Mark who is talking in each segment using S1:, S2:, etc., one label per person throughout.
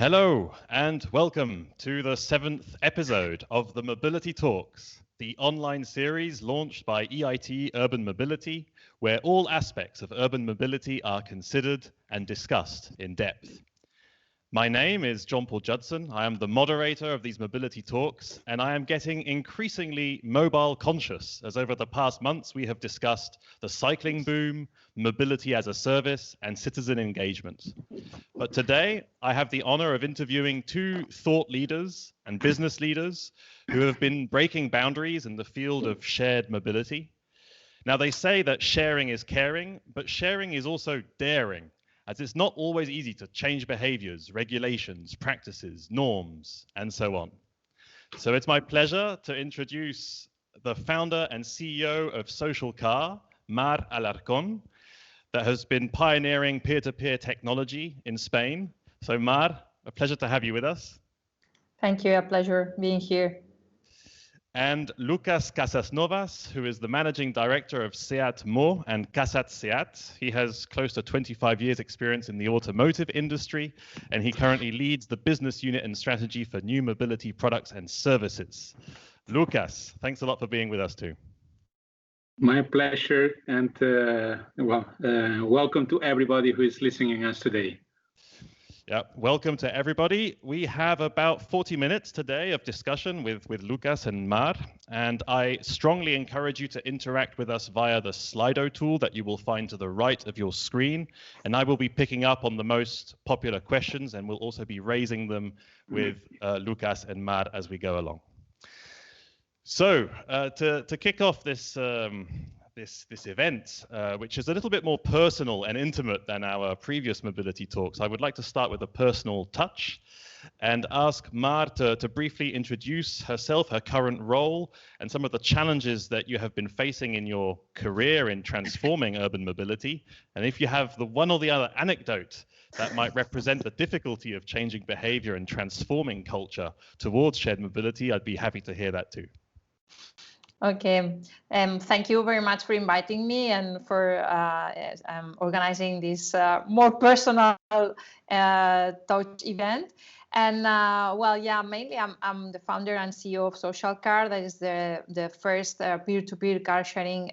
S1: Hello and welcome to the 7th episode of the Mobility Talks, the online series launched by EIT Urban Mobility, where all aspects of urban mobility are considered and discussed in depth. My name is John Paul Judson. I am the moderator of these mobility talks, and I am getting increasingly mobile conscious as over the past months we have discussed the cycling boom, mobility as a service, and citizen engagement. But today I have the honor of interviewing two thought leaders and business leaders who have been breaking boundaries in the field of shared mobility. Now, they say that sharing is caring, but sharing is also daring, as it's not always easy to change behaviors, regulations, practices, norms, and so on. So it's my pleasure to introduce the founder and CEO of SocialCar, Mar Alarcón, that has been pioneering peer-to-peer technology in Spain. So Mar, a pleasure to have you with us.
S2: Thank you, a pleasure being here.
S1: And Lucas Casasnovas, who is the managing director of SEAT Mo and Casat SEAT. He has close to 25 years experience in the automotive industry, and he currently leads the business unit and strategy for new mobility products and services. Lucas, thanks a lot for being with us too.
S3: My pleasure, and welcome to everybody who is listening to us today.
S1: Yeah, welcome to everybody. We have about 40 minutes today of discussion with Lucas and Mar, and I strongly encourage you to interact with us via the Slido tool that you will find to the right of your screen, and I will be picking up on the most popular questions, and we'll also be raising them with Lucas and Mar as we go along. So to kick off this this event, which is a little bit more personal and intimate than our previous mobility talks, I would like to start with a personal touch and ask Mar to briefly introduce herself, her current role, and some of the challenges that you have been facing in your career in transforming urban mobility. And if you have the one or the other anecdote that might represent the difficulty of changing behavior and transforming culture towards shared mobility, I'd be happy to hear that too.
S2: Okay, thank you very much for inviting me and for organizing this more personal touch event. And well, yeah, mainly I'm the founder and CEO of SocialCar. That is the first peer-to-peer car sharing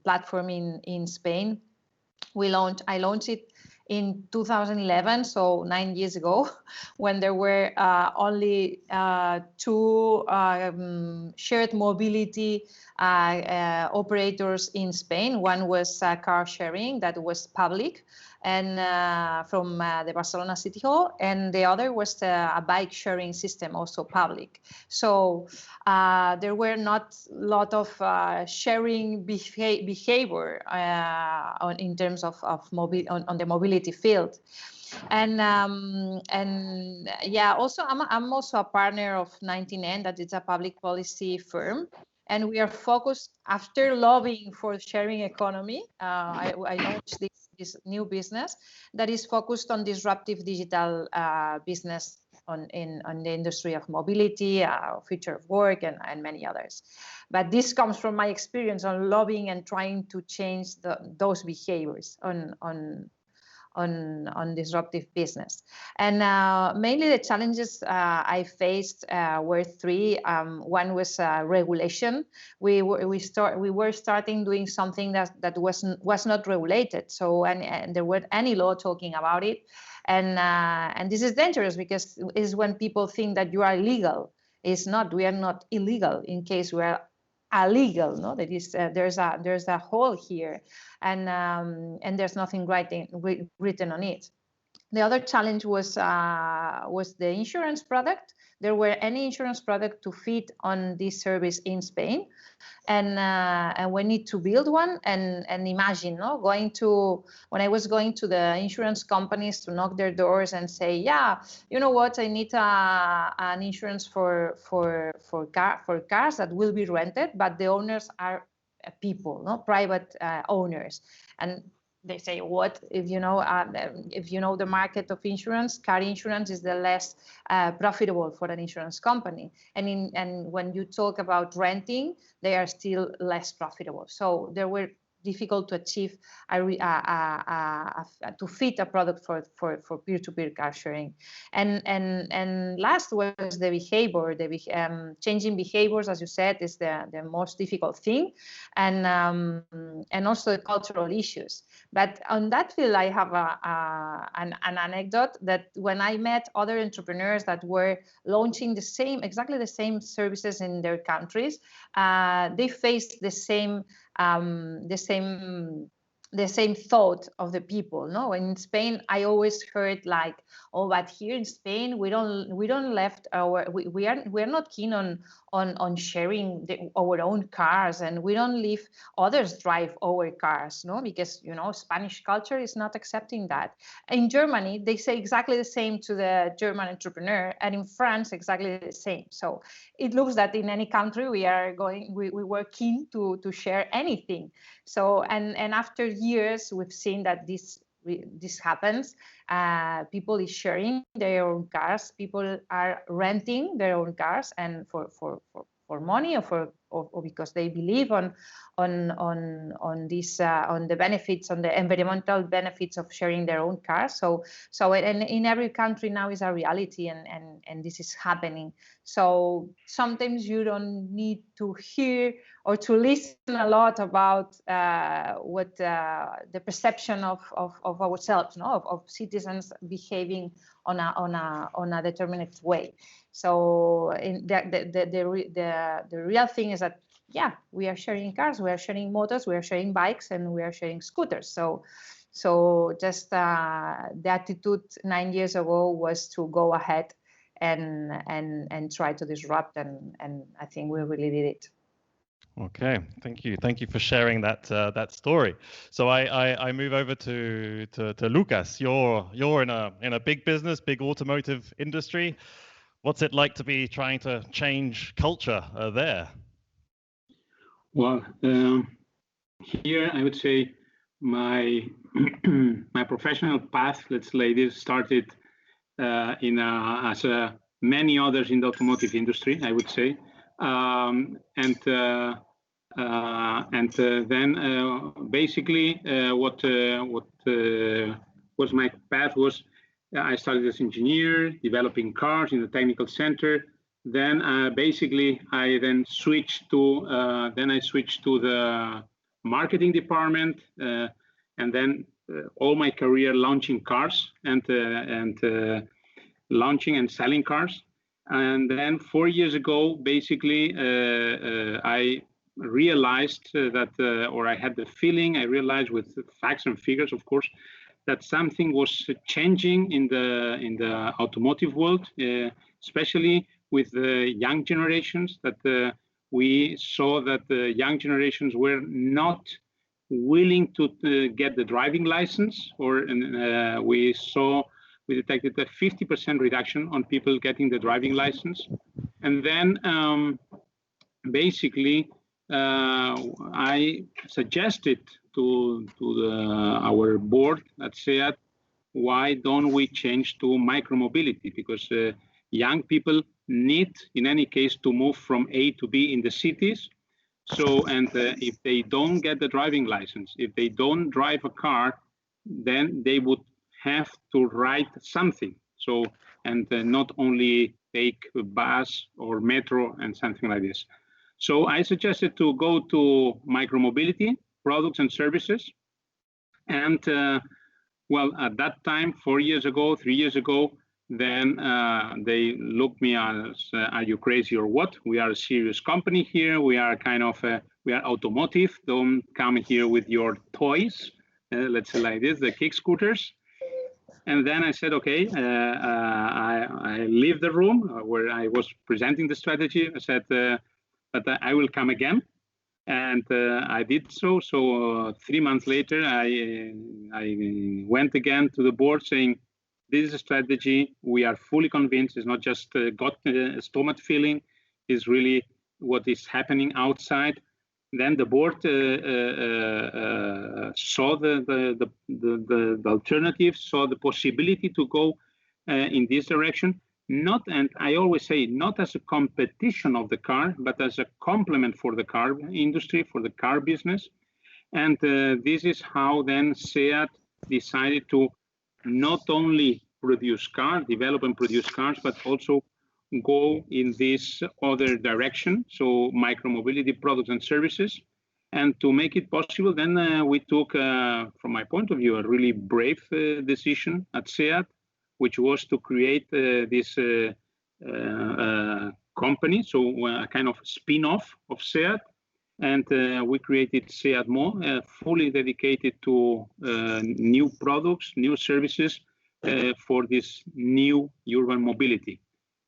S2: platform in Spain. I launched it in 2011, so 9 years ago, when there were only two shared mobility operators in Spain. One was car sharing that was public and from the Barcelona City Hall, and the other was a bike sharing system, also public. So there were not a lot of sharing behavior in terms of on the mobility field. And yeah, also I'm also a partner of 99, that is a public policy firm. And we are focused, after lobbying for sharing economy, I launched this new business that is focused on disruptive digital business on the industry of mobility, future of work, and many others. But this comes from my experience on lobbying and trying to change those behaviors on disruptive business. And mainly the challenges I faced were three. One was regulation. We were starting doing something that was not regulated. So and there weren't any law talking about it. And this is dangerous because it's when people think that you are illegal. It's not. We are not illegal in case we are illegal. No, that is there's a hole here, and there's nothing written on it. The other challenge was the insurance product. There were any insurance product to fit on this service in Spain, and we need to build one. And imagine, no, when I was going to the insurance companies to knock their doors and say, yeah, you know what, I need an insurance for cars that will be rented, but the owners are people, no, private owners. And they say, what, if you know the market of insurance, car insurance is the less profitable for an insurance company. And when you talk about renting, they are still less profitable. So there were difficult to achieve to fit a product for peer-to-peer car sharing. And last was the behavior. Changing behaviors, as you said, is the most difficult thing, and also the cultural issues. But on that field, I have an anecdote that when I met other entrepreneurs that were launching exactly the same services in their countries, they faced the same thought of the people. No, in Spain, I always heard like, oh, but here in Spain, we are not keen on sharing our own cars, and we don't leave others drive our cars, no, because Spanish culture is not accepting that. In Germany, they say exactly the same to the German entrepreneur, and in France, exactly the same. So it looks that in any country we were keen to share anything. So and after years, we've seen that this happens. People is sharing their own cars. People are renting their own cars, and for money or because they believe on the benefits, on the environmental benefits of sharing their own cars. So in every country now is a reality, and this is happening. So sometimes you don't need to hear or to listen a lot about what the perception of ourselves, of citizens behaving on a determined way. So the real thing is that, yeah, we are sharing cars, we are sharing motors, we are sharing bikes, and we are sharing scooters. So just the attitude 9 years ago was to go ahead and try to disrupt, and I think we really did it.
S1: Okay, thank you for sharing that story. So I move over to Lucas. You're in a big business, big automotive industry. What's it like to be trying to change culture there?
S3: Well, here I would say my my professional path, let's say this, started as many others in the automotive industry, I would say, and then basically what was my path was, I started as engineer, developing cars in the technical center. Then basically I then switched to the marketing department, and then all my career launching cars and launching and selling cars. And then 4 years ago, basically, I realized or I had the feeling, I realized with facts and figures, of course, that something was changing in the automotive world, especially with the young generations. That we saw that the young generations were not willing to get the driving license, or we detected a 50% reduction on people getting the driving license. And then basically I suggested to our board at SEAT, why don't we change to micromobility? Because young people need, in any case, to move from A to B in the cities. So, and if they don't get the driving license, if they don't drive a car, then they would have to ride something. So, and not only take a bus or metro and something like this. So I suggested to go to micromobility, products and services. And well, at that time, 4 years ago, 3 years ago, then they looked me as, are you crazy or what? We are a serious company here. We are we are automotive. Don't come here with your toys. Let's say like this, the kick scooters. And then I said, okay, I leave the room where I was presenting the strategy. I said, but I will come again. And I did so. So 3 months later, I went again to the board saying, this is a strategy. We are fully convinced. It's not just got a stomach feeling. It's really what is happening outside. Then the board saw the alternatives, saw the possibility to go in this direction. Not, and I always say, not as a competition of the car, but as a complement for the car industry, for the car business. And this is how then SEAT decided to not only produce cars, develop and produce cars, but also go in this other direction, so micromobility products and services. And to make it possible, then we took, from my point of view, a really brave decision at SEAT, which was to create this company, so a kind of spin-off of SEAT. And we created SEAT Mo, fully dedicated to new products, new services for this new urban mobility.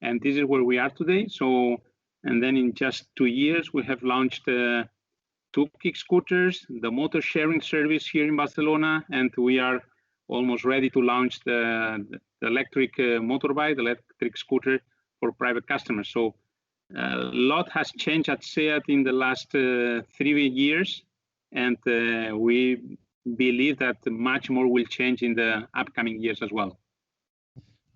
S3: And this is where we are today. So, and then in just 2 years, we have launched 2 kick scooters, the motor sharing service here in Barcelona, and we are almost ready to launch the electric motorbike, the electric scooter for private customers. So a lot has changed at SEAT in the last 3 years, and we believe that much more will change in the upcoming years as well.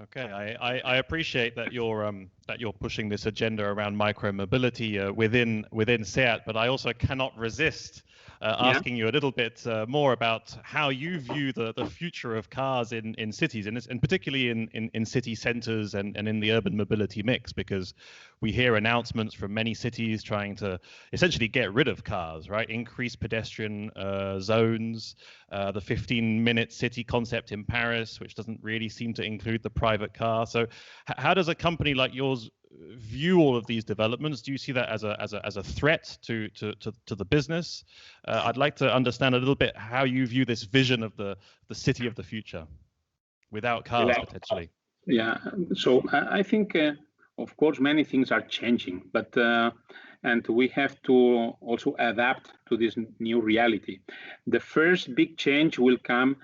S1: Okay, I appreciate that you're pushing this agenda around micromobility within SEAT, but I also cannot resist asking you a little bit more about how you view the future of cars in cities, and particularly in city centers and in the urban mobility mix, because we hear announcements from many cities trying to essentially get rid of cars, right? Increase pedestrian zones, the 15-minute city concept in Paris, which doesn't really seem to include the private car. So how does a company like yours view all of these developments? Do you see that as a threat to the business? I'd like to understand a little bit how you view this vision of the city of the future without cars, potentially.
S3: Yeah, so I think, of course, many things are changing, but and we have to also adapt to this new reality. The first big change will come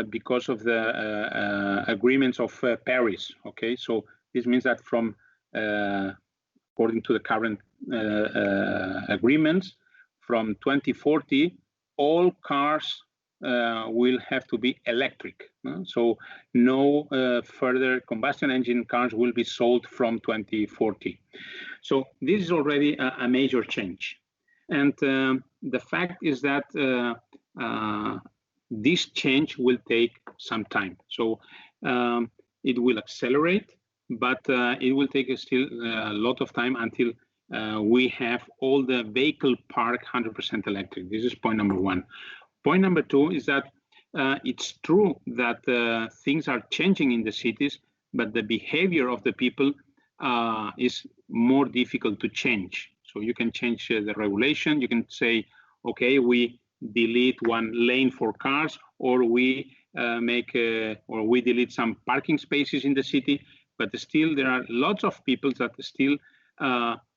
S3: because of the agreements of Paris. Okay, so this means that from according to the current agreements, from 2040, all cars will have to be electric. So no further combustion engine cars will be sold from 2040. So this is already a major change. And the fact is that this change will take some time. So it will accelerate, but it will take still a lot of time until we have all the vehicle park 100% electric. This is point number one. Point number two is that it's true that things are changing in the cities, but the behavior of the people is more difficult to change. So you can change the regulation. You can say, okay, we delete one lane for cars, or we we delete some parking spaces in the city. But still, there are lots of people that still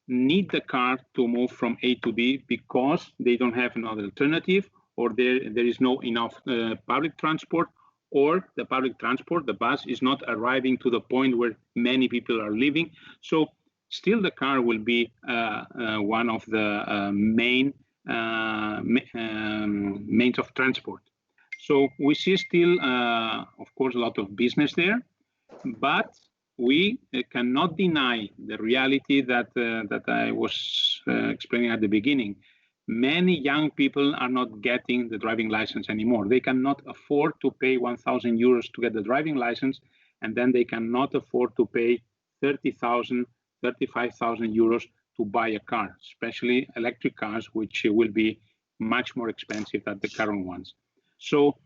S3: need the car to move from A to B because they don't have another alternative, or there is no enough public transport, or the public transport, the bus, is not arriving to the point where many people are living. So still the car will be one of the main means of transport. So we see still, of course, a lot of business there, but we cannot deny the reality that I was explaining at the beginning. Many young people are not getting the driving license anymore. They cannot afford to pay 1,000 euros to get the driving license, and then they cannot afford to pay 30,000, 35,000 euros to buy a car, especially electric cars, which will be much more expensive than the current ones. So,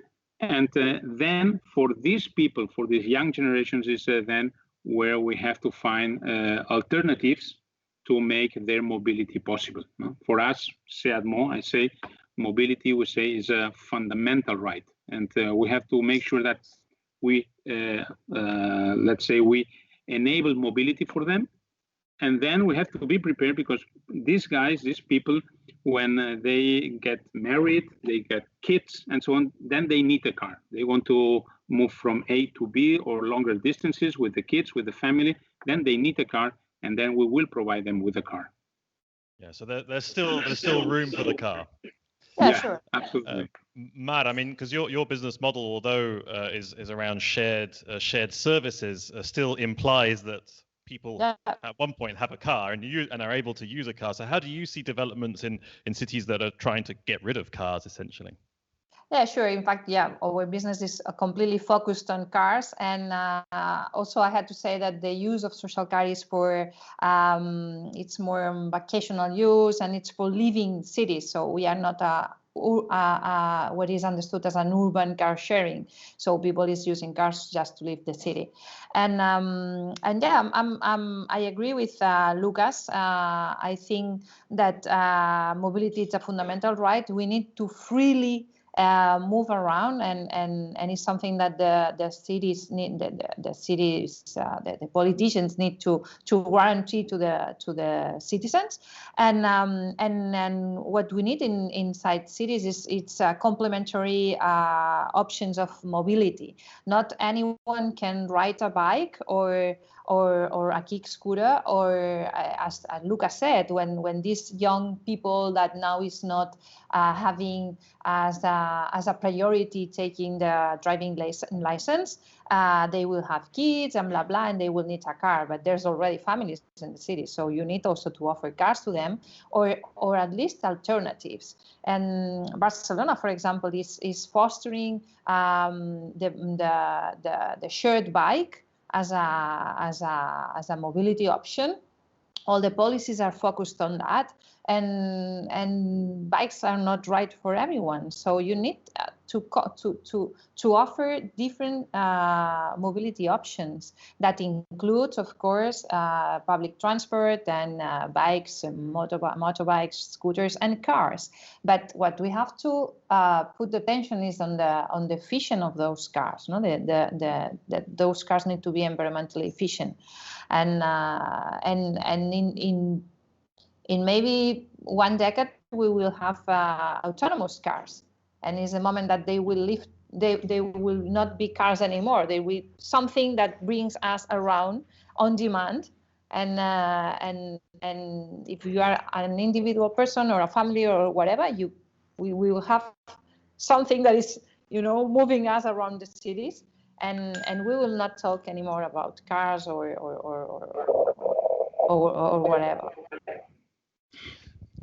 S3: and then for these people, for these young generations, is then where we have to find alternatives to make their mobility possible. For us, SEAT Mo, I say, mobility, we say, is a fundamental right. And we have to make sure that we, let's say, we enable mobility for them. And then we have to be prepared, because these guys, these people, when they get married, they get kids and so on, then they need a car. They want to move from A to B or longer distances with the kids, with the family, then they need a car, and then we will provide them with a car.
S1: Yeah, so there's still room for the car.
S2: Yeah, sure.
S3: Absolutely.
S1: Matt, I mean, because your business model, although is around shared services, still implies that people at one point have a car and are able to use a car. So how do you see developments in cities that are trying to get rid of cars, essentially?
S2: Yeah, sure. In fact, our business is completely focused on cars, and also I had to say that the use of social car is for it's more vacational use, and it's for living cities. So we are not what is understood as an urban car sharing. So people is using cars just to leave the city, and yeah, I agree with Lucas. I think that mobility is a fundamental right. We need to freely move around, and it's something that the cities need, the politicians need to guarantee to the citizens, and what we need inside cities is it's complementary options of mobility. Not anyone can ride a bike or a kick scooter, or as Lucas said, when these young people that now is not having as a priority taking the driving license, they will have kids and blah blah, and they will need a car. But there's already families in the city, so you need also to offer cars to them, or at least alternatives. And Barcelona, for example, is fostering the shared bike as a mobility option. All the policies are focused on that, and bikes are not right for everyone. So you need to offer different mobility options that includes, of course, public transport and bikes, motorbikes, scooters, and cars. But what we have to put the attention is on the efficient of those cars. No, those cars need to be environmentally efficient, and in maybe one decade we will have autonomous cars, and it's a moment that they will live. They will not be cars anymore. They will something that brings us around on demand, and if you are an individual person or a family or whatever, we will have something that is moving us around the cities, and we will not talk anymore about cars or whatever.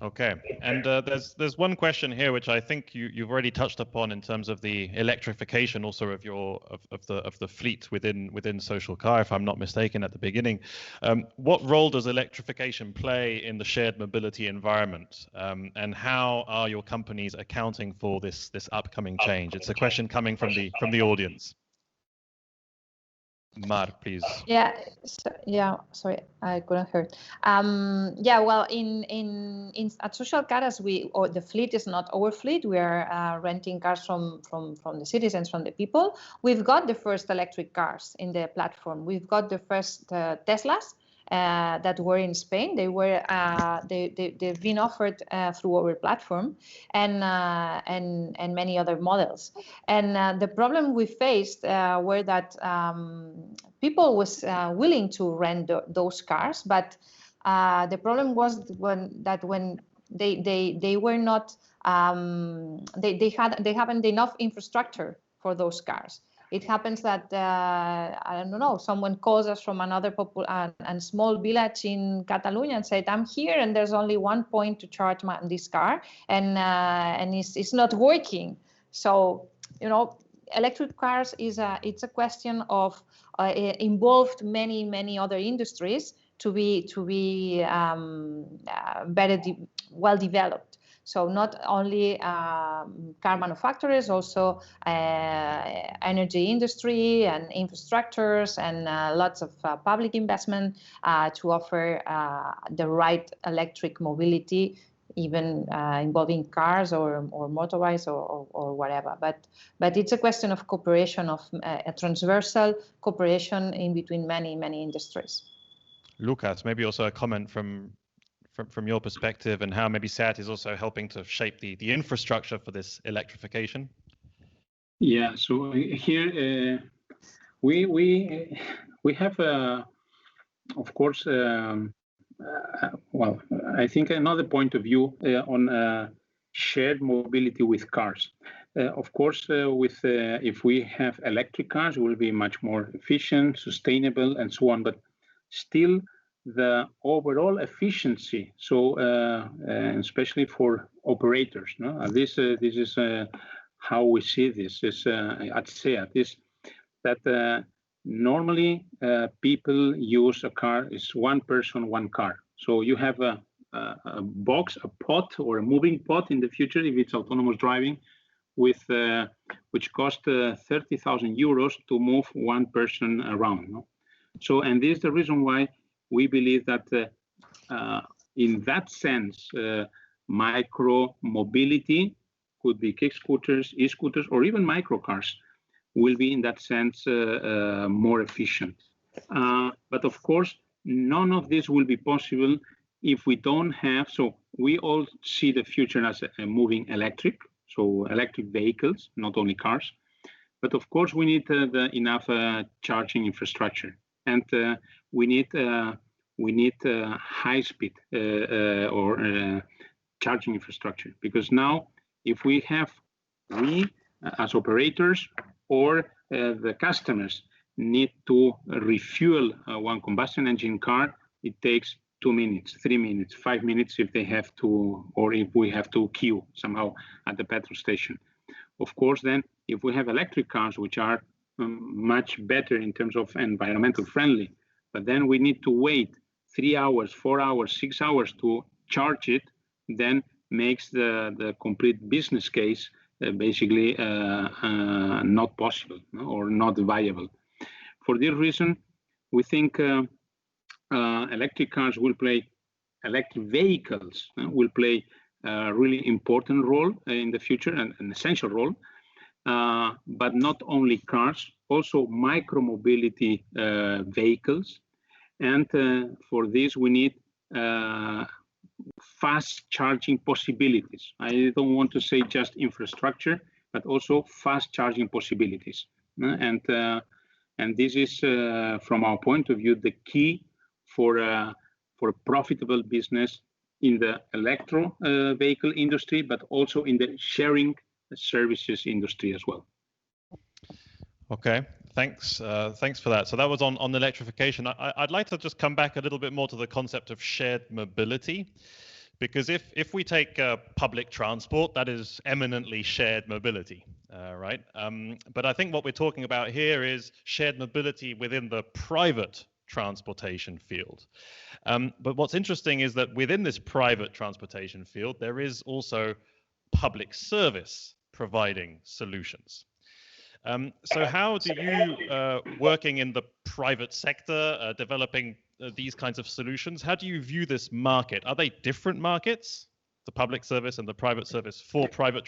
S1: Okay, and there's one question here which I think you've already touched upon in terms of the electrification also of the fleet within SocialCar, if I'm not mistaken, at the beginning. What role does electrification play in the shared mobility environment, and how are your companies accounting for this upcoming change? It's a question coming from the audience. Mar, please.
S2: Sorry, I couldn't hear. Well, at SocialCar, the fleet is not our fleet. We are renting cars from the citizens, from the people. We've got the first electric cars in the platform. We've got the first Teslas that were in Spain. They've been offered through our platform, and many other models. And the problem we faced were that people was willing to rent those cars, but the problem was when they were not they haven't enough infrastructure for those cars. It happens that I don't know, someone calls us from another small village in Catalonia and said, "I'm here, and there's only one point to charge this car, and it's not working." So electric cars it's a question of involved many other industries to be well developed. So not only car manufacturers, also energy industry and infrastructures, and lots of public investment to offer the right electric mobility, even involving cars or motorbikes or whatever. But it's a question of cooperation, of a transversal cooperation in between many industries.
S1: Lucas, maybe also a comment from your perspective, and how maybe SEAT is also helping to shape the infrastructure for this electrification.
S3: Yeah, so here we have of course well, I think another point of view on shared mobility with cars. Of course, if we have electric cars, it will be much more efficient, sustainable, and so on. But still the overall efficiency. So especially for operators, no? This is how we see this. Is at SEAT is that normally people use a car is one person, one car. So you have a box, a pot, or a moving pot in the future if it's autonomous driving, with which cost 30,000 euros to move one person around. No? So, and this is the reason why we believe that in that sense, micro mobility could be kick scooters, e-scooters, or even micro cars will be in that sense more efficient. But of course, none of this will be possible if we don't have, so we all see the future as a moving electric, so electric vehicles, not only cars. But of course, we need enough charging infrastructure, and we need high speed or charging infrastructure, because now if we as operators or the customers need to refuel one combustion engine car, it takes 2 minutes, 3 minutes, 5 minutes if they have to, or if we have to queue somehow at the petrol station. Of course, then if we have electric cars, which are much better in terms of environmental friendly, but then we need to wait 3 hours, 4 hours, 6 hours to charge it, then makes the complete business case basically not possible or not viable. For this reason, we think electric vehicles will play a really important role in the future, and an essential role, but not only cars, also micro-mobility vehicles. And for this, we need fast charging possibilities. I don't want to say just infrastructure, but also fast charging possibilities. And this is, from our point of view, the key for profitable business in the electro vehicle industry, but also in the sharing services industry as well.
S1: Okay, thanks for that. So that was on electrification. I'd like to just come back a little bit more to the concept of shared mobility, because if we take public transport, that is eminently shared mobility, right? But I think what we're talking about here is shared mobility within the private transportation field. But what's interesting is that within this private transportation field, there is also public service providing solutions. So how do you, working in the private sector, developing these kinds of solutions, how do you view this market? Are they different markets, the public service and the private service for private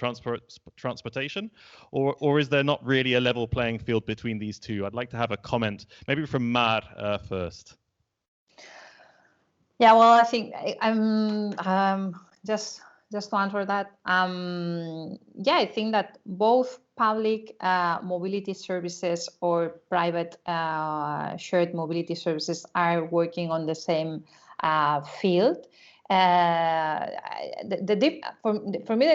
S1: transportation, or is there not really a level playing field between these two? I'd like to have a comment, maybe from Mar first.
S2: Yeah, well, I think just to answer that, yeah, I think that both public mobility services or private shared mobility services are working on the same field. For me,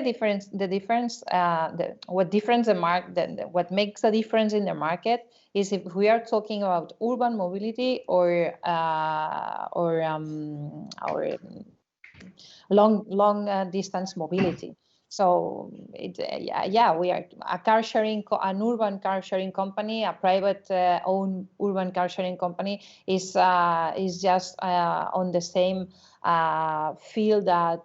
S2: what makes a difference in the market is if we are talking about urban mobility or long distance mobility. So we are an urban car sharing company, a private owned urban car sharing company is just on the same field that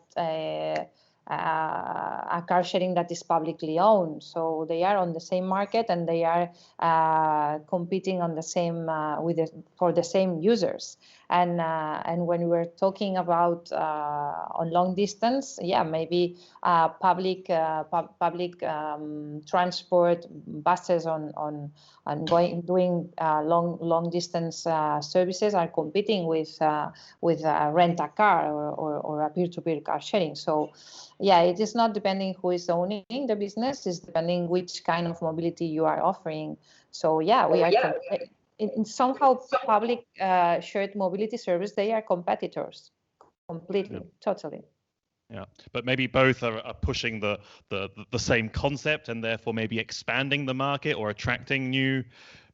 S2: a car sharing that is publicly owned. So they are on the same market, and they are competing on the same for the same users. And when we're talking about on long distance, maybe public transport buses doing long distance services are competing with rent a car or a peer-to-peer car sharing. So it is not depending who is owning the business, it's depending which kind of mobility you are offering. So we are in somehow public shared mobility service, they are competitors completely, totally.
S1: Yeah, but maybe both are pushing the same concept, and therefore maybe expanding the market or attracting new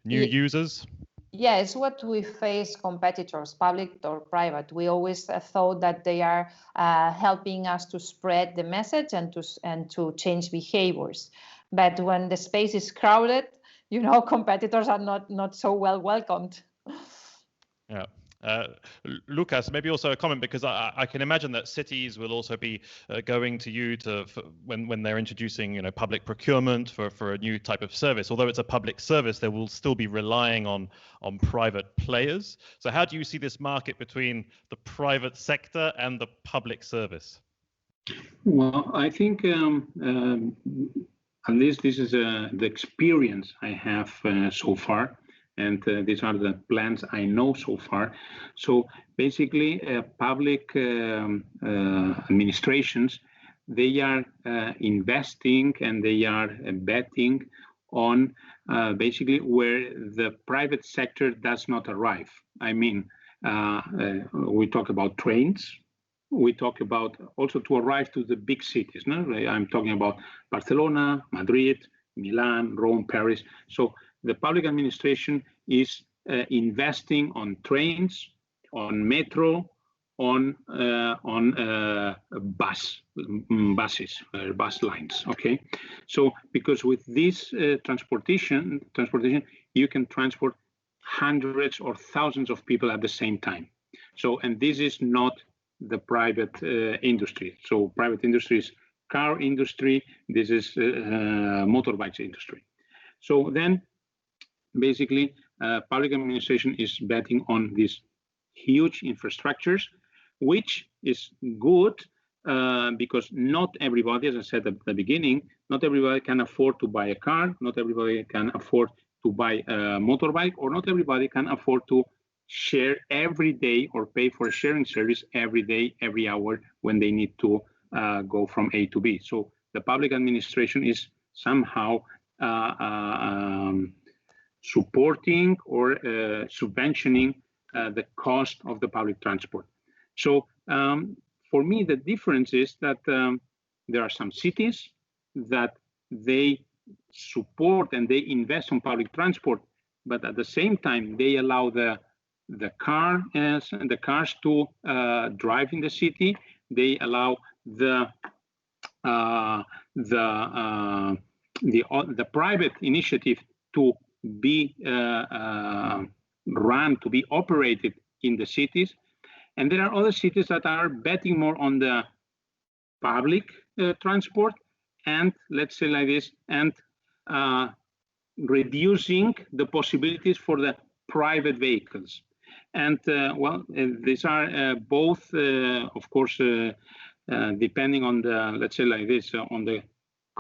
S1: users.
S2: Yeah, it's what we face competitors, public or private. We always thought that they are helping us to spread the message and to change behaviors. But when the space is crowded, competitors are not so well welcomed.
S1: Yeah. Lucas, maybe also a comment, because I can imagine that cities will also be going to you when they're introducing public procurement for a new type of service. Although it's a public service, they will still be relying on private players. So how do you see this market between the private sector and the public service?
S3: Well, I think at least this is the experience I have so far. And these are the plans I know so far. So basically, public administrations, they are investing and they are betting on basically where the private sector does not arrive. I mean, we talk about trains. We talk about also to arrive to the big cities. No? I'm talking about Barcelona, Madrid, Milan, Rome, Paris. So the public administration is investing on trains, on metro, on bus lines. Okay, so because with this transportation, you can transport hundreds or thousands of people at the same time. So, and this is not the private industry. So, private industry is car industry. This is motorbikes industry. So then, basically, public administration is betting on these huge infrastructures, which is good because not everybody, as I said at the beginning, not everybody can afford to buy a car, not everybody can afford to buy a motorbike, or not everybody can afford to share every day or pay for a sharing service every day, every hour when they need to go from A to B. So the public administration is somehow supporting or subventioning the cost of the public transport. So for me, the difference is that there are some cities that they support and they invest on public transport, but at the same time, they allow the cars to drive in the city. They allow the private initiative to be run, to be operated in the cities. And there are other cities that are betting more on the public transport and, let's say like this, and reducing the possibilities for the private vehicles. And well, these are both, of course, depending on the, let's say like this, on the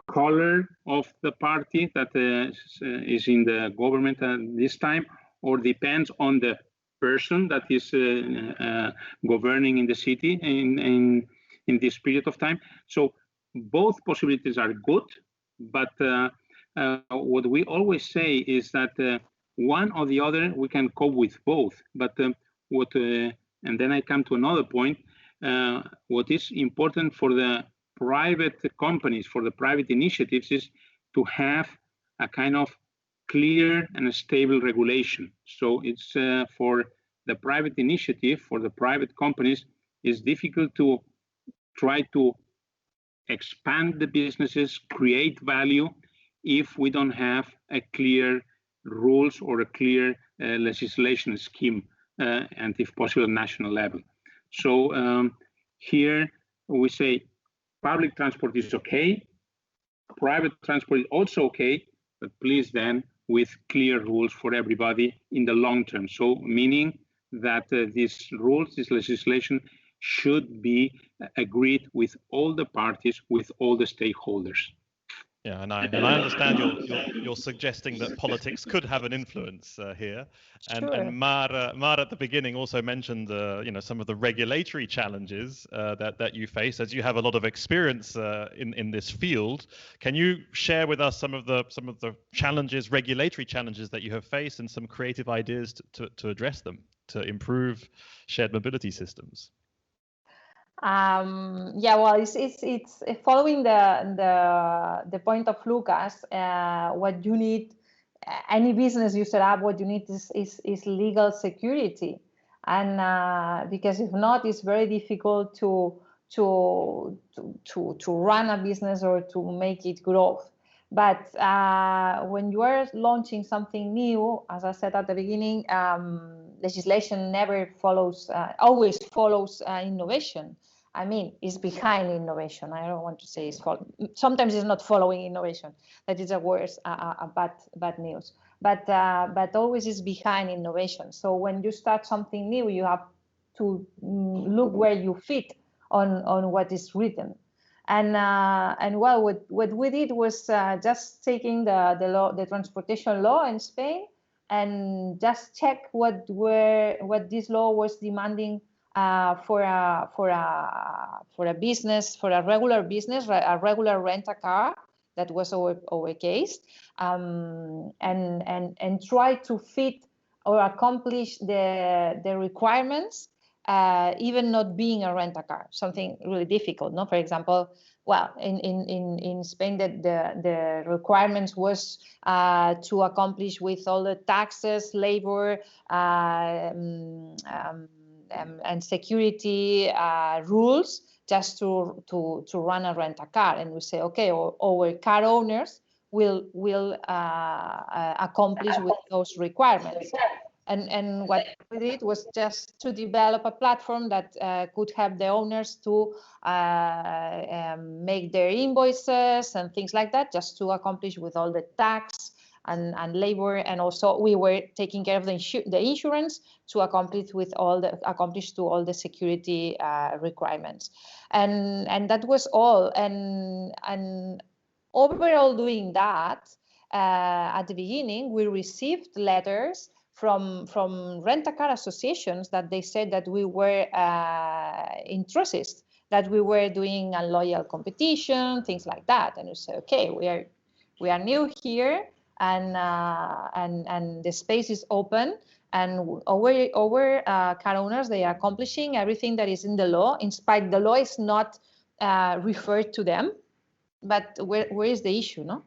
S3: color of the party that is in the government at this time, or depends on the person that is governing in the city in this period of time. So both possibilities are good, but what we always say is that one or the other, we can cope with both. But and then I come to another point. What is important for the private companies, for the private initiatives, is to have a kind of clear and a stable regulation. So it's for the private initiative, for the private companies, it's difficult to try to expand the businesses, create value, if we don't have a clear rules or a clear legislation scheme, and if possible, national level. So here we say public transport is okay, private transport is also okay, but please then with clear rules for everybody in the long term. So meaning that these rules, this legislation should be agreed with all the parties, with all the stakeholders.
S1: Yeah, and I understand you're suggesting that politics could have an influence here, and
S2: Sure.
S1: and Mar at the beginning also mentioned some of the regulatory challenges that you face, as you have a lot of experience in this field. Can you share with us some of the challenges, regulatory challenges that you have faced, and some creative ideas to address them, to improve shared mobility systems?
S2: Yeah, well, it's following the point of Lucas. What you need any business you set up, what you need is legal security, and because if not, it's very difficult to run a business or to make it grow. But when you are launching something new, as I said at the beginning, legislation never follows, always follows innovation. I mean, it's behind innovation. I don't want to say it's sometimes it's not following innovation. That is a worse, bad news. But always is behind innovation. So when you start something new, you have to look where you fit on what is written. And well, what we did was just taking the transportation law in Spain and just check what this law was demanding for a business, for a regular business, a regular rent-a-car. That was our case, and try to fit or accomplish the requirements. Even not being a rent-a-car, something really difficult. No, for example, well, in Spain, the requirements was to accomplish with all the taxes, labor, and security rules just to run a rent-a-car. And we say, okay, our car owners will accomplish with those requirements. And what we did was just to develop a platform that could help the owners to make their invoices and things like that, just to accomplish with all the tax and labor. And also we were taking care of the insurance to accomplish to all the security requirements. And that was all. And overall doing that, at the beginning, we received letters from rent-a-car associations that they said that we were intrusive, that we were doing unloyal competition, things like that. And we said, okay, we are new here, and the space is open, and our car owners, they are accomplishing everything that is in the law. In spite, the law is not referred to them, but where is the issue, no?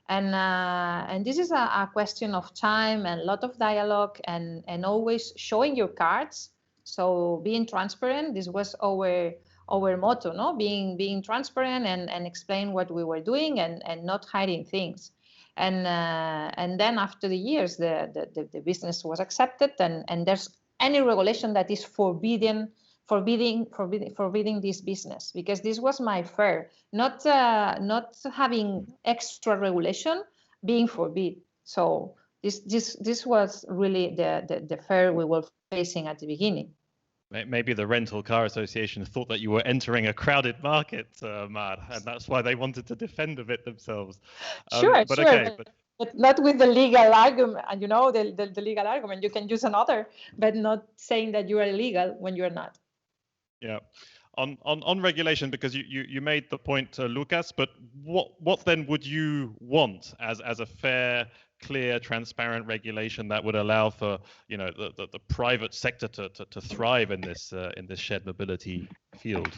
S2: And this is a question of time and a lot of dialogue and always showing your cards. So being transparent, this was our motto, no? Being transparent and explain what we were doing and not hiding things. And then after the years, the business was accepted, and there's any regulation that is forbidding this business, because this was my fear, not having extra regulation, being forbid. So this was really the fear we were facing at the beginning.
S1: Maybe the rental car association thought that you were entering a crowded market, Mar, and that's why they wanted to defend a bit themselves.
S2: Sure. But not with the legal argument, you know, the legal argument. You can use another, but not saying that you are illegal when you're not.
S1: Yeah. On regulation, because you made the point, Lucas, but what then would you want as a fair, clear, transparent regulation that would allow for, you know, the private sector to thrive in this shared mobility field?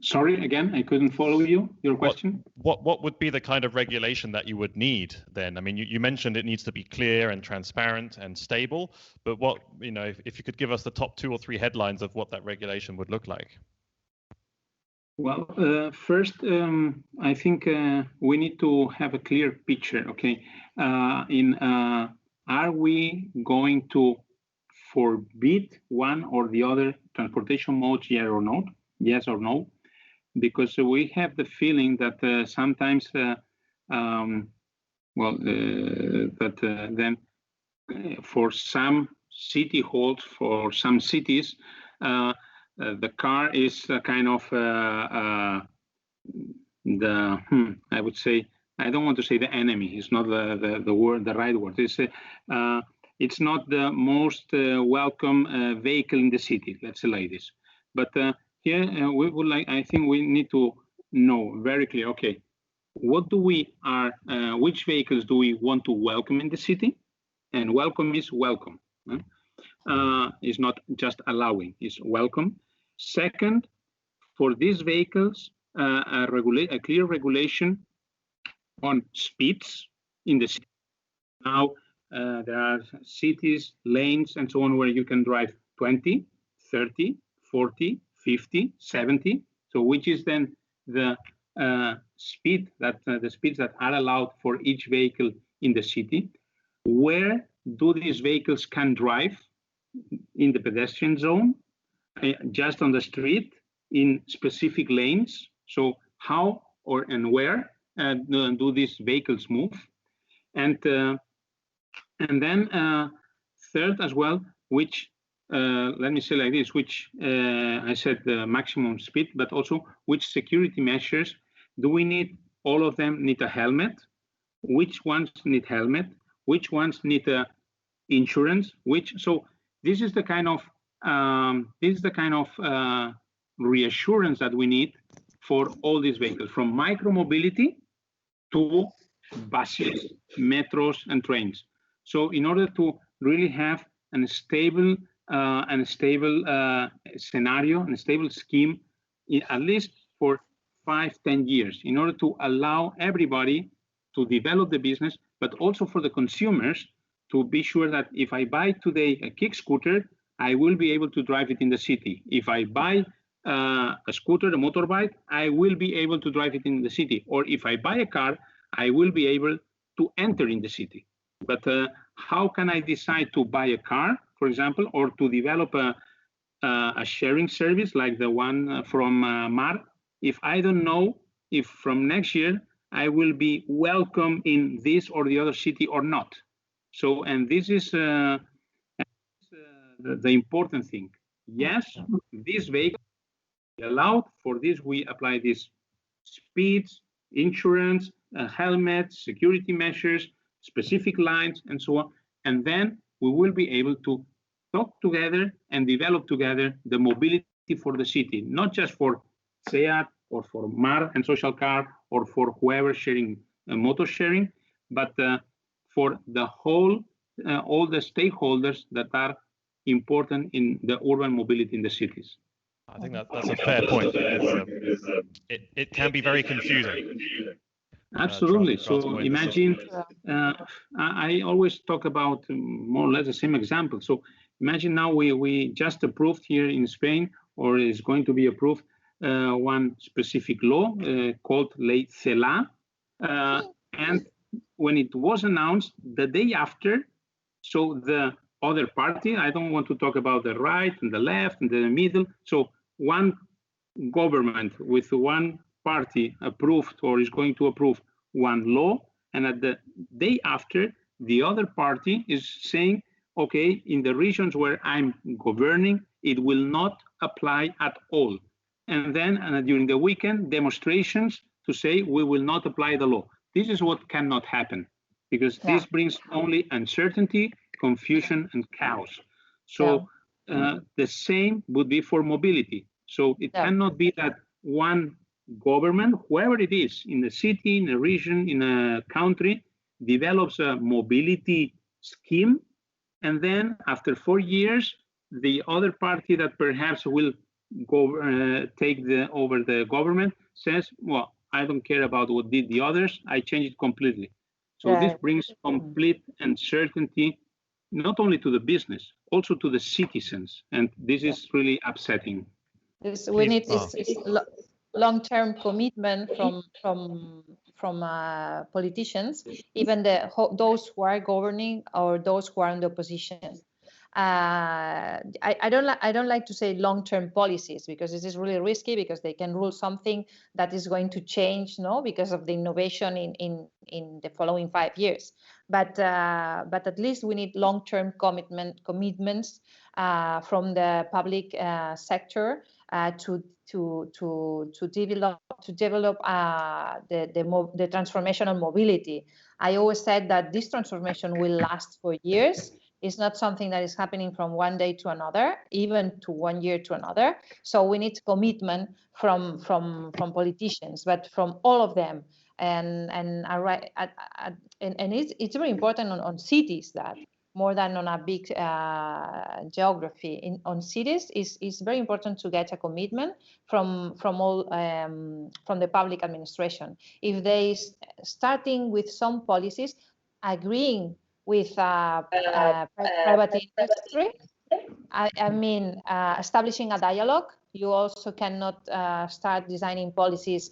S3: Sorry, again, I couldn't follow your question.
S1: What would be the kind of regulation that you would need then? I mean, you mentioned it needs to be clear and transparent and stable, but what, you know, if you could give us the top 2 or 3 headlines of what that regulation would look like.
S3: Well, first, I think we need to have a clear picture, okay? Are we going to forbid one or the other transportation modes, yes or no? Because we have the feeling that sometimes, then for some city halls, for some cities, the car is kind of I would say, I don't want to say the enemy. It's not the right word. It's not the most welcome vehicle in the city. Let's say like this. But here I think we need to know very clear. Okay, which vehicles do we want to welcome in the city? And welcome is welcome. It's not just allowing, it's welcome. Second, for these vehicles, a clear regulation on speeds in the city. Now there are cities, lanes, and so on where you can drive 20, 30, 40, 50, 70. So which is then the speed that the speeds that are allowed for each vehicle in the city? Where do these vehicles can drive? In the pedestrian zone, just on the street, in specific lanes. So how and where do these vehicles move? And then third as well, which let me say like this, which I said the maximum speed, but also which security measures do we need? All of them need a helmet. Which ones need helmet? Which ones need insurance? So this is the kind of reassurance that we need for all these vehicles, from micromobility to buses, metros, and trains. So in order to really have a stable scenario and a stable scheme, at least for 5-10 years, in order to allow everybody to develop the business, but also for the consumers to be sure that if I buy today a kick scooter, I will be able to drive it in the city. If I buy a scooter, a motorbike, I will be able to drive it in the city. Or if I buy a car, I will be able to enter in the city. But how can I decide to buy a car, for example, or to develop a sharing service like the one from Mar, if I don't know if from next year I will be welcome in this or the other city or not? So, and this is the important thing. Yes, this vehicle is allowed. For this, we apply these speeds, insurance, helmets, security measures, specific lines, and so on. And then we will be able to talk together and develop together the mobility for the city, not just for SEAT or for Mar and SocialCar or for whoever sharing motor sharing, but for the whole, all the stakeholders that are important in the urban mobility in the cities.
S1: I think that's a fair point. It can be very confusing.
S3: Absolutely. So imagine, I always talk about more or less the same example. So imagine now we just approved here in Spain, or is going to be approved, one specific law called Ley CELA. And when it was announced, the day after, so the other party, I don't want to talk about the right and the left and the middle. So one government with one party approved or is going to approve one law, and at the day after, the other party is saying, okay, in the regions where I'm governing, it will not apply at all. And then during the weekend, demonstrations to say we will not apply the law. This is what cannot happen, because this brings only uncertainty, confusion, and chaos. So the same would be for mobility. So it cannot be that one government, whoever it is, in the city, in a region, in a country, develops a mobility scheme, and then after 4 years, the other party that perhaps will go take over the government says, well, I don't care about what did the others, I change it completely. So this brings complete uncertainty, not only to the business, also to the citizens, and this is really upsetting.
S2: We need long-term commitment from politicians, even those who are governing or those who are in the opposition. I don't like to say long-term policies, because this is really risky, because they can rule something that is going to change, because of the innovation in the following 5 years. But at least we need long-term commitments from the public sector to develop the transformational mobility. I always said that this transformation will last for years. It's not something that is happening from one day to another, even to 1 year to another. So we need commitment from politicians, but from all of them. And it's very important on cities, that more than on a big geography. On cities, is very important to get a commitment from all from the public administration. If they starting with some policies, agreeing with private industry. I mean, establishing a dialogue. You also cannot start designing policies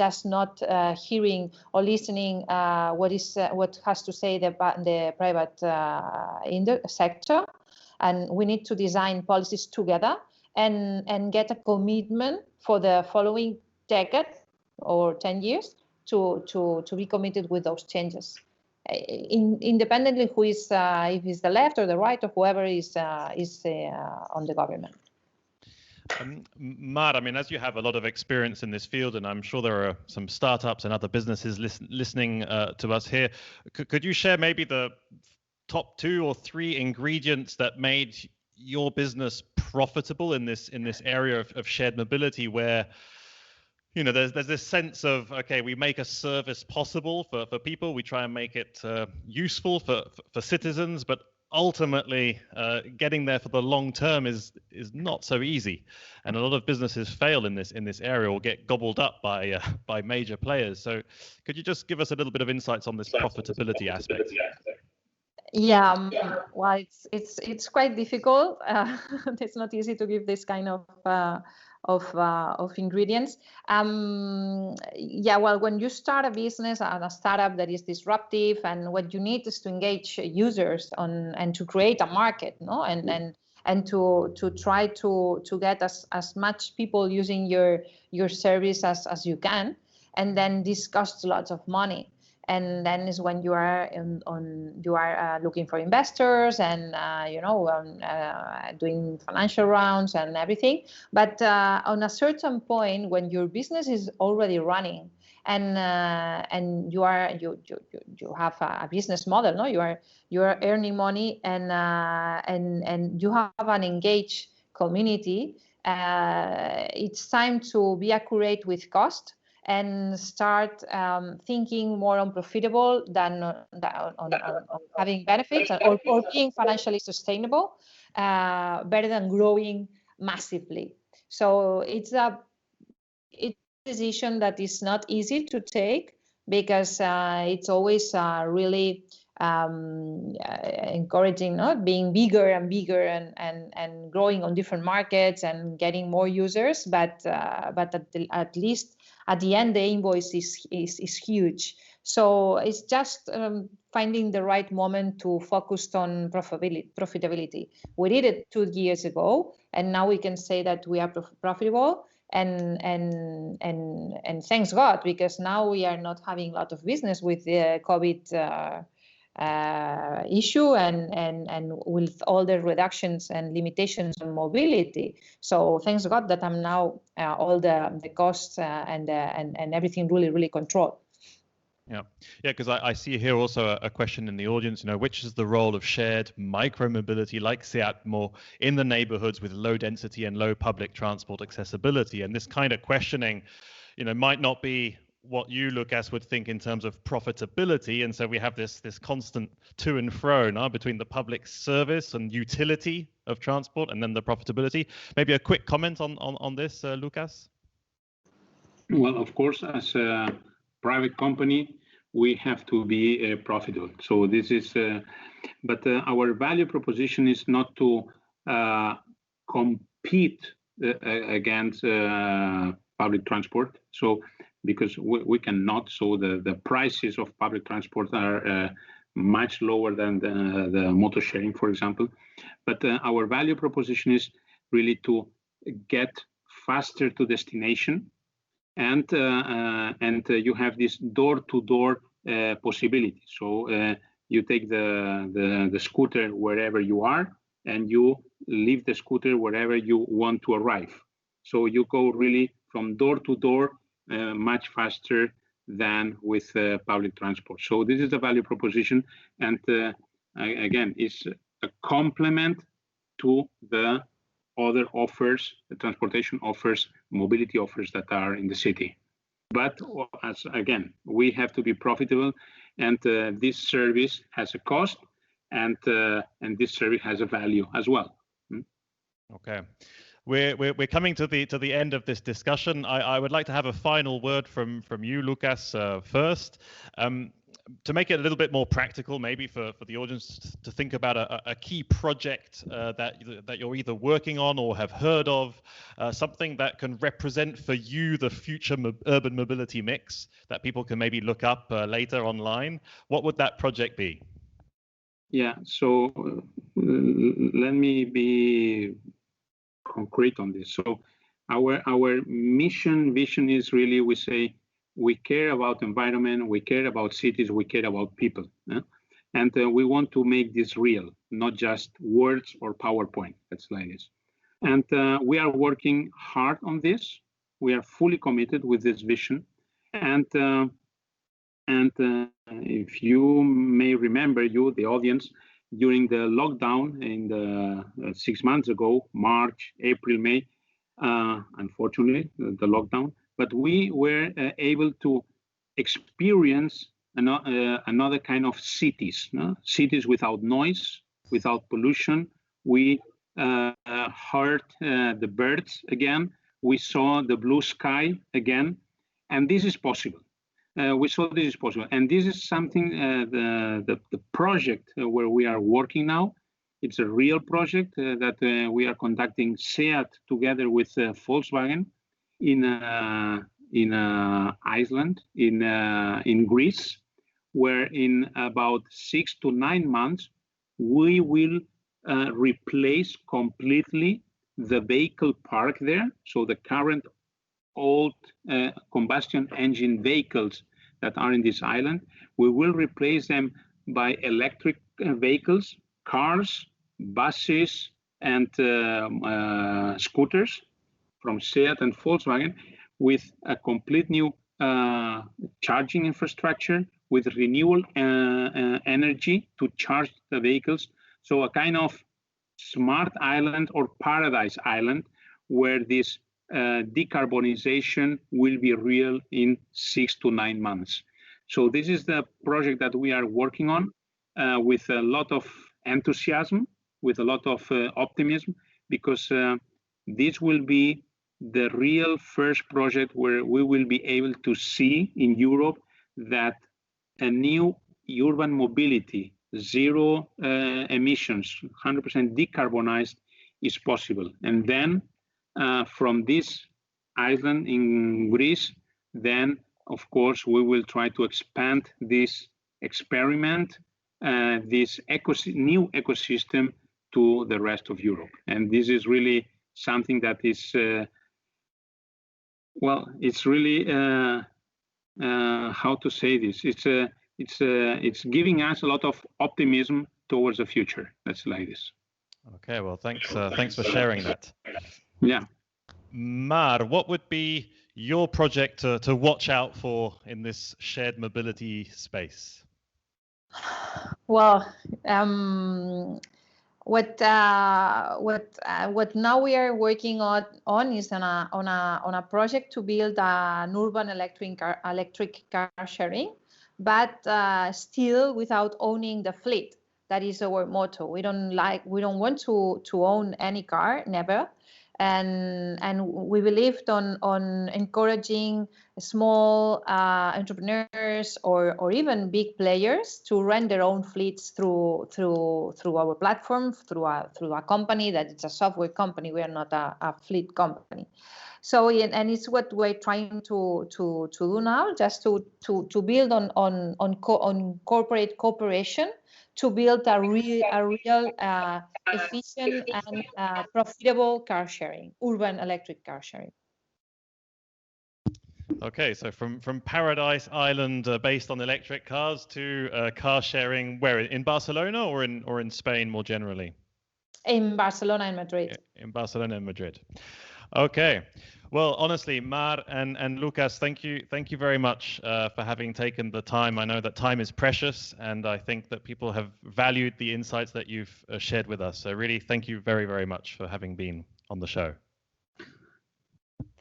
S2: just not hearing or listening what has to say the private sector, and we need to design policies together and get a commitment for the following decade or 10 years to be committed with those changes. Independently who is if it's the left or the right or whoever is on the government.
S1: Mar, I mean, as you have a lot of experience in this field, and I'm sure there are some startups and other businesses listening to us here, could you share maybe the top 2 or 3 ingredients that made your business profitable in this area of shared mobility, where there's this sense of, okay, we make a service possible for people, we try and make it useful for citizens, but ultimately getting there for the long term is not so easy, and a lot of businesses fail in this area or get gobbled up by major players. So could you just give us a little bit of insights on this profitability aspect?
S2: Yeah, well, it's quite difficult. It's not easy to give this kind of ingredients. Yeah, well, when you start a business and a startup that is disruptive, and what you need is to engage users and to create a market, and to try to get as much people using your service as you can, and then this costs lots of money. And then is when you are looking for investors and doing financial rounds and everything. But on a certain point, when your business is already running and you have a business model, no, you are earning money and you have an engaged community, it's time to be accurate with cost and start thinking more on profitable than on having benefits, or being financially sustainable, better than growing massively. So it's a decision that is not easy to take, because it's always really encouraging, being bigger and bigger and growing on different markets and getting more users, but at least at the end the invoice is huge. So it's just finding the right moment to focus on profitability. We did it 2 years ago, and now we can say that we are profitable, and thanks God, because now we are not having a lot of business with the COVID issue and with all the reductions and limitations on mobility. So thanks God that I'm now all the costs and everything really controlled.
S1: Yeah, because I see here also a question in the audience, which is the role of shared micro-mobility like SEAT more in the neighborhoods with low density and low public transport accessibility? And this kind of questioning, might not be what you, Lucas, would think in terms of profitability. And so we have this constant to and fro between the public service and utility of transport and then the profitability. Maybe a quick comment on this, Lucas?
S3: Well, of course, as a private company, we have to be profitable. So this is, but our value proposition is not to compete against public transport. So because we cannot, so the prices of public transport are much lower than the motor sharing, for example. But our value proposition is really to get faster to destination, and you have this door-to-door possibility. So you take the scooter wherever you are, and you leave the scooter wherever you want to arrive. So you go really from door to door much faster than with public transport. So this is the value proposition, and again, it's a complement to the other offers, the transportation offers, mobility offers that are in the city. But as again, we have to be profitable, and this service has a cost, and this service has a value as well.
S1: Okay. We're coming to the end of this discussion. I would like to have a final word from you, Lucas, first. to make it a little bit more practical, maybe for the audience to think about a key project that you're either working on or have heard of, something that can represent for you the future urban mobility mix that people can maybe look up later online, what would that project be?
S3: Yeah, so let me be concrete on this. So our mission, vision is really, we say, we care about environment, we care about cities, we care about people. And we want to make this real, not just words or PowerPoint, that's like this. And we are working hard on this. We are fully committed with this vision. And if you may remember, the audience, during the lockdown in the 6 months ago, March, April, May, unfortunately, the lockdown, but we were able to experience another kind of cities, cities without noise, without pollution. We heard the birds again. We saw the blue sky again, and this is possible. We saw this is possible, and this is something, the project where we are working now. It's a real project that we are conducting SEAT together with Volkswagen in Iceland, in Greece, where in about 6 to 9 months we will replace completely the vehicle park there. So the current old combustion engine vehicles that are in this island, we will replace them by electric vehicles, cars, buses, and scooters from SEAT and Volkswagen, with a complete new charging infrastructure, with renewable energy to charge the vehicles. So a kind of smart island or paradise island where this decarbonization will be real in 6 to 9 months. So this is the project that we are working on with a lot of enthusiasm, with a lot of optimism, because this will be the real first project where we will be able to see in Europe that a new urban mobility, zero emissions, 100% decarbonized, is possible. And then from this island in Greece, then of course we will try to expand this experiment, this new ecosystem to the rest of Europe. And this is really something that is, well, it's really, how to say this? It's giving us a lot of optimism towards the future. That's like this.
S1: Okay, well, thanks for sharing that.
S3: Yeah.
S1: Mar, what would be your project to watch out for in this shared mobility space?
S2: Well, what now we are working on is on a project to build an urban electric car sharing, but still without owning the fleet. That is our motto. We don't want to own any car, never. And we believed on encouraging small entrepreneurs or even big players to run their own fleets through our platform, through a company that it's a software company. We are not a fleet company. So and it's what we're trying to do now, just to build on corporate cooperation, to build a real efficient and profitable car sharing, urban electric car sharing.
S1: Okay, so from Paradise Island based on electric cars to car sharing, where in Barcelona or in Spain more generally?
S2: In Barcelona and Madrid.
S1: In Barcelona and Madrid. Okay. Well, honestly, Mar and Lucas, thank you very much for having taken the time. I know that time is precious, and I think that people have valued the insights that you've shared with us. So really, thank you very, very much for having been on the show.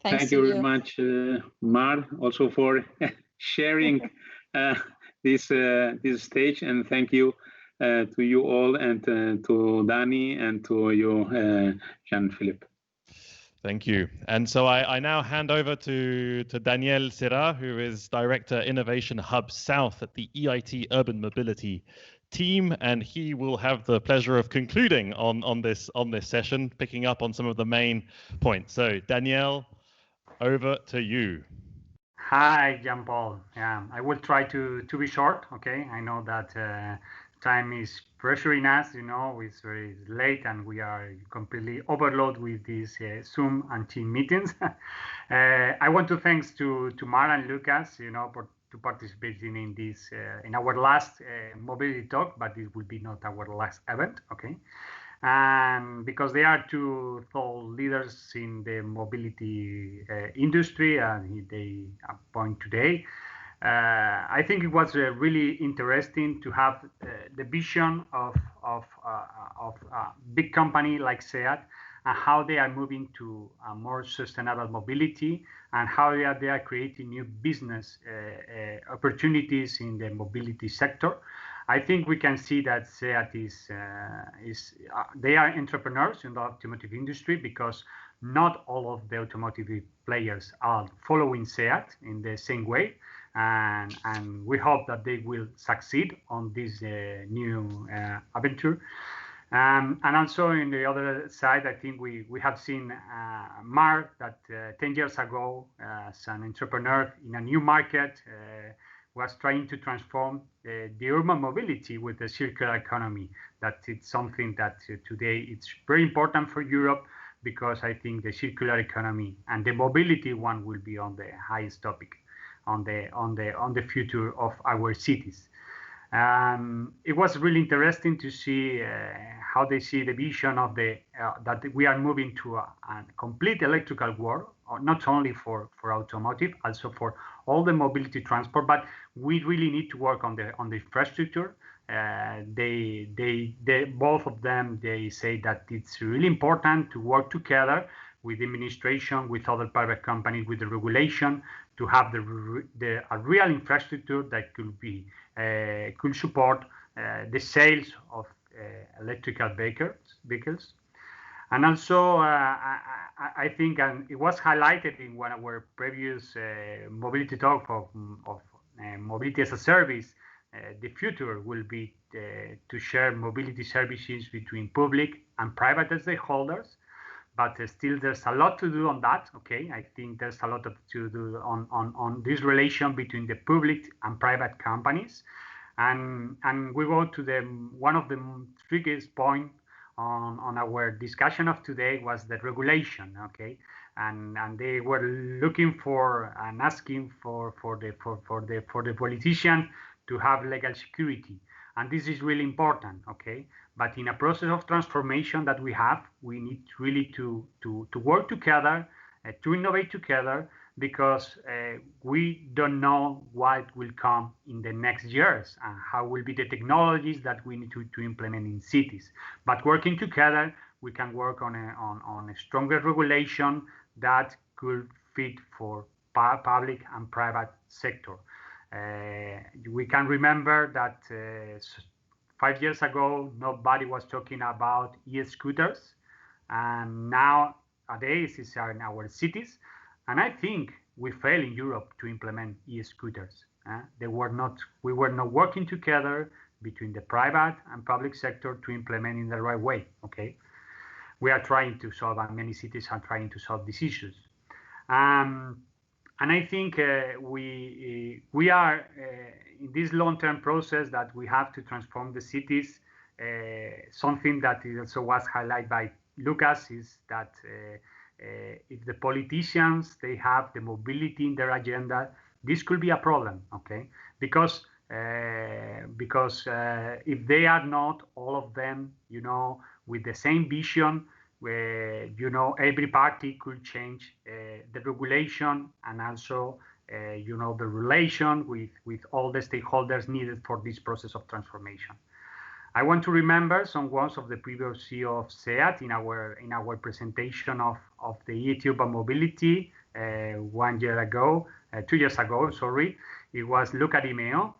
S3: Thank you very much, Mar, also for sharing this stage, and thank you to you all, and to Danny, and to you, Jean-Philippe.
S1: Thank you. And so I now hand over to Daniel Serra, who is Director Innovation Hub South at the EIT Urban Mobility team, and he will have the pleasure of concluding on this session, picking up on some of the main points. So Daniel, over to you.
S4: Hi, Jean-Paul. I will try to be short. Okay, I know that time is pressuring us. You know, it's very late and we are completely overloaded with these Zoom and team meetings. I want to thanks to Mar and Lucas, you know, for to participating in this in our last mobility talk, but this will be not our last event. Okay. And because they are two thought leaders in the mobility industry, and they appoint today, I think it was really interesting to have the vision of a big company like SEAT and how they are moving to a more sustainable mobility and how they are creating new business opportunities in the mobility sector. I think we can see that SEAT they are entrepreneurs in the automotive industry because not all of the automotive players are following SEAT in the same way. And we hope that they will succeed on this new adventure. And also on the other side, I think we have seen Mark that 10 years ago as an entrepreneur in a new market was trying to transform the urban mobility with the circular economy. That it's something that today it's very important for Europe because I think the circular economy and the mobility one will be on the highest topic on the future of our cities. It was really interesting to see how they see the vision of that we are moving to a complete electrical world, not only for automotive, also for all the mobility transport. But we really need to work on the infrastructure. Both of them they say that it's really important to work together with the administration, with other private companies, with the regulation to have a real infrastructure that could support the sales of electrical vehicles. And also, I think, and it was highlighted in one of our previous mobility talk of mobility as a service, the future will be to share mobility services between public and private stakeholders. But still, there's a lot to do on that. Okay, I think there's a lot to do on this relation between the public and private companies. And we go to one of the trickiest point on our discussion of today was the regulation. Okay, and they were looking for and asking for the politician to have legal security, and this is really important. Okay, but in a process of transformation that we need really to work together, to innovate together, because we don't know what will come in the next years and how will be the technologies that we need to implement in cities. But working together, we can work on a stronger regulation that could fit for public and private sector. We can remember that 5 years ago, nobody was talking about e-scooters, and nowadays it's in our cities. And I think we failed in Europe to implement e-scooters. We were not working together between the private and public sector to implement in the right way. Okay, we are trying to solve, and many cities are trying to solve these issues. And I think we are in this long-term process that we have to transform the cities. Something that also was highlighted by Lucas is that if the politicians they have the mobility in their agenda, this could be a problem. Okay, because if they are not all of them, with the same vision, where every party could change the regulation and also the relation with all the stakeholders needed for this process of transformation. I want to remember some words of the previous CEO of SEAT in our presentation of the EIT Urban Mobility 2 years ago. Sorry, it was Luca Di Meo.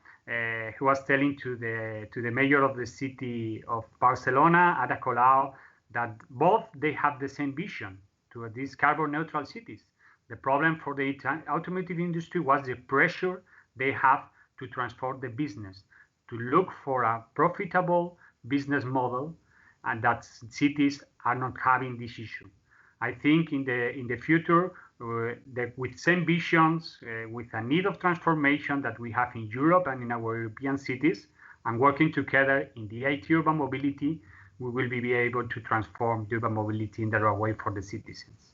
S4: Who was telling to the mayor of the city of Barcelona, Ada Colau, that both they have the same vision. to these carbon neutral cities. The problem for the automotive industry was the pressure they have to transform the business, to look for a profitable business model, and that cities are not having this issue. I think in the future, with same visions, with a need of transformation that we have in Europe and in our European cities, and working together in the IT urban mobility, we will be able to transform the urban mobility in the right way for the citizens.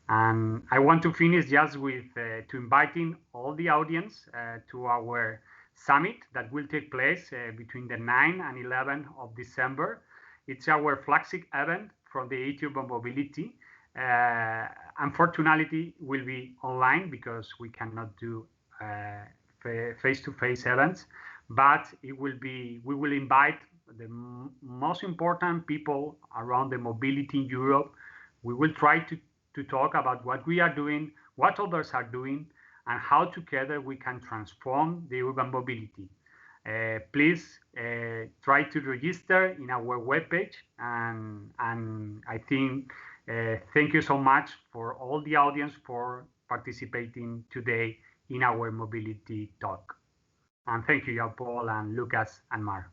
S4: And I want to finish just with to inviting all the audience to our summit that will take place between the 9 and 11 of December. It's our flagship event from the IT urban mobility. Unfortunately, will be online because we cannot do face-to-face events, but we will invite the most important people around the mobility in Europe. We will try to talk about what we are doing, what others are doing, and how together we can transform the urban mobility. Please try to register in our webpage, and I think thank you so much for all the audience for participating today in our mobility talk. And thank you, Paul and Lucas and Mar.